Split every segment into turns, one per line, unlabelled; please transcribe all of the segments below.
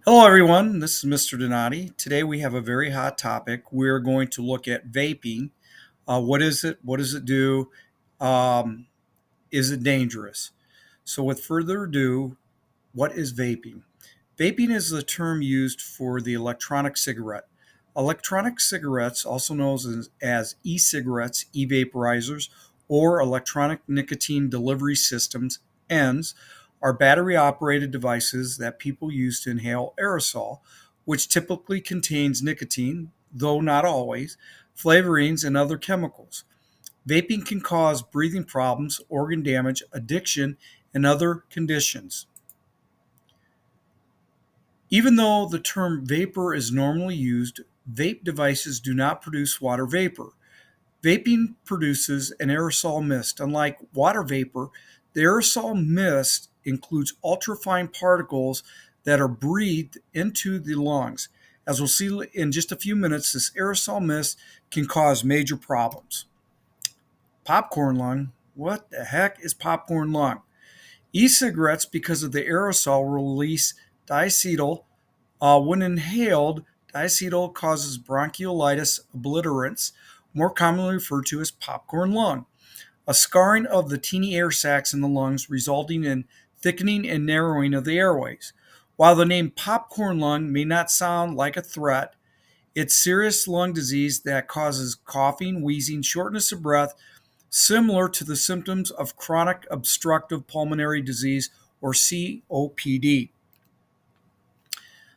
Hello, everyone. This is Mr. Donati. Today we have a very hot topic. We're going to look at vaping. What is it? What does it do? Um, is it dangerous? So, with further ado, what is vaping? Vaping is the term used for the electronic cigarette. Electronic cigarettes, also known as e cigarettes, e vaporizers, or electronic nicotine delivery systems, ENDS, are battery operated devices that people use to inhale aerosol, which typically contains nicotine, though not always, flavorings, and other chemicals. Vaping can cause breathing problems, organ damage, addiction, and other conditions. Even though the term vapor is normally used, vape devices do not produce water vapor. Vaping produces an aerosol mist. Unlike water vapor, the aerosol mist includes ultrafine particles that are breathed into the lungs. As we'll see in just a few minutes, this aerosol mist can cause major problems. Popcorn lung? What the heck is popcorn lung? E cigarettes, because of the aerosol, release diacetyl. When inhaled, diacetyl causes bronchiolitis obliterans, more commonly referred to as popcorn lung, a scarring of the teeny air sacs in the lungs, resulting in thickening and narrowing of the airways. While the name popcorn lung may not sound like a threat, it's serious lung disease that causes coughing, wheezing, shortness of breath, similar to the symptoms of chronic obstructive pulmonary disease or COPD.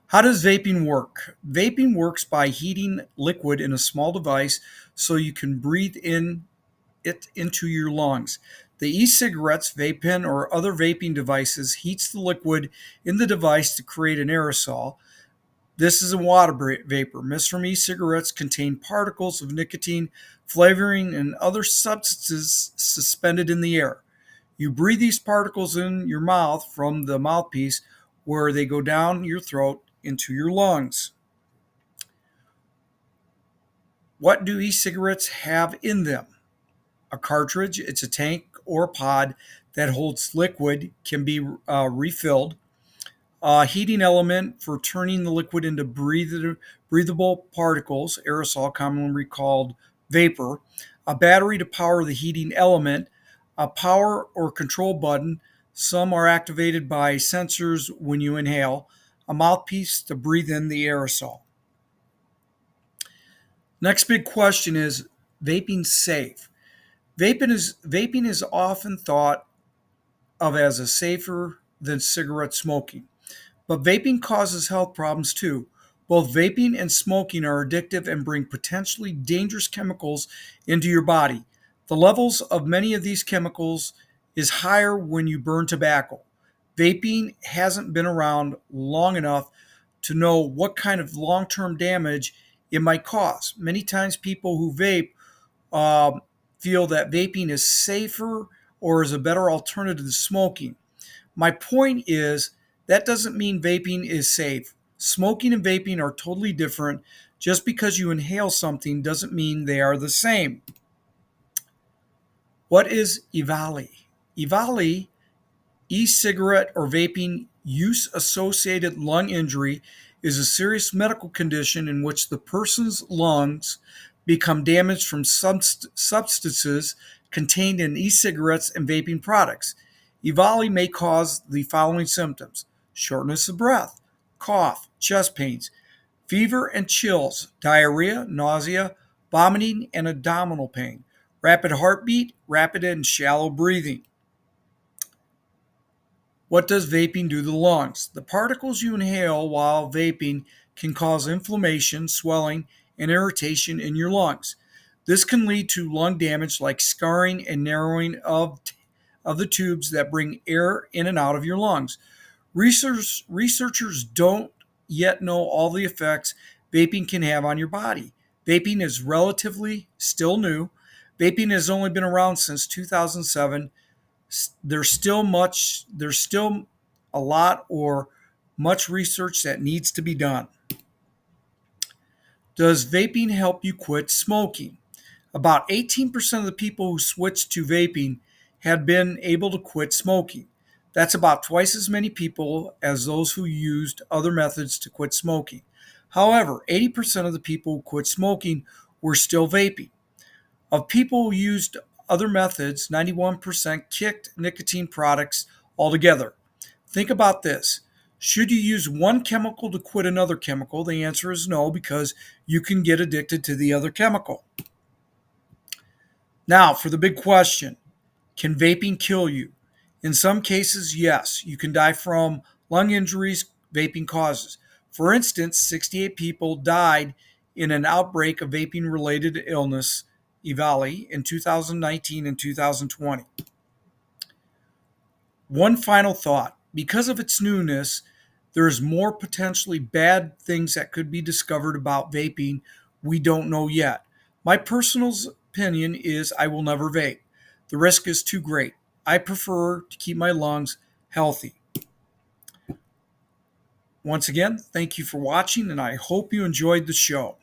How does vaping work? Vaping works by heating liquid in a small device so you can breathe in it into your lungs. The e-cigarettes, vape pen, or other vaping devices heats the liquid in the device to create an aerosol. This is a water vapor. Mist from e-cigarettes contain particles of nicotine, flavoring, and other substances suspended in the air. You breathe these particles in your mouth from the mouthpiece where they go down your throat into your lungs. What do e-cigarettes have in them? A cartridge, it's a tank or pod that holds liquid, can be refilled. A heating element for turning the liquid into breathable particles, aerosol, commonly called vapor. A battery to power the heating element. A power or control button. Some are activated by sensors when you inhale. A mouthpiece to breathe in the aerosol. Next big question is vaping safe? Vaping is often thought of as a safer than cigarette smoking. But vaping causes health problems too. Both vaping and smoking are addictive and bring potentially dangerous chemicals into your body. The levels of many of these chemicals is higher when you burn tobacco. Vaping hasn't been around long enough to know what kind of long-term damage it might cause. Many times people who vape um, feel that vaping is safer or is a better alternative to smoking. My point is that doesn't mean vaping is safe. Smoking and vaping are totally different. Just because you inhale something doesn't mean they are the same. What is EVALI? EVALI, e cigarette or vaping use associated lung injury, is a serious medical condition in which the person's lungs become damaged from substances contained in e cigarettes and vaping products. EVALI may cause the following symptoms: shortness of breath, cough, chest pains, fever and chills, diarrhea, nausea, vomiting, and abdominal pain, rapid heartbeat, rapid and shallow breathing. What does vaping do to the lungs? The particles you inhale while vaping can cause inflammation, swelling, and irritation in your lungs. This can lead to lung damage like scarring and narrowing of the tubes that bring air in and out of your lungs. Researchers don't yet know all the effects vaping can have on your body. Vaping is relatively still new. Vaping has only been around since 2007. There's still a lot or much research that needs to be done. Does vaping help you quit smoking? About 18% of the people who switched to vaping had been able to quit smoking. That's about twice as many people as those who used other methods to quit smoking. However, 80% of the people who quit smoking were still vaping. Of people who used other methods, 91% kicked nicotine products altogether. Think about this. Should you use one chemical to quit another chemical? The answer is no, because you can get addicted to the other chemical. Now, for the big question, can vaping kill you? In some cases, yes. You can die from lung injuries vaping causes. For instance, 68 people died in an outbreak of vaping related illness, EVALI, in 2019 and 2020. One final thought. Because of its newness, there's more potentially bad things that could be discovered about vaping we don't know yet. My personal opinion is I will never vape. The risk is too great. I prefer to keep my lungs healthy. Once again, thank you for watching, and I hope you enjoyed the show.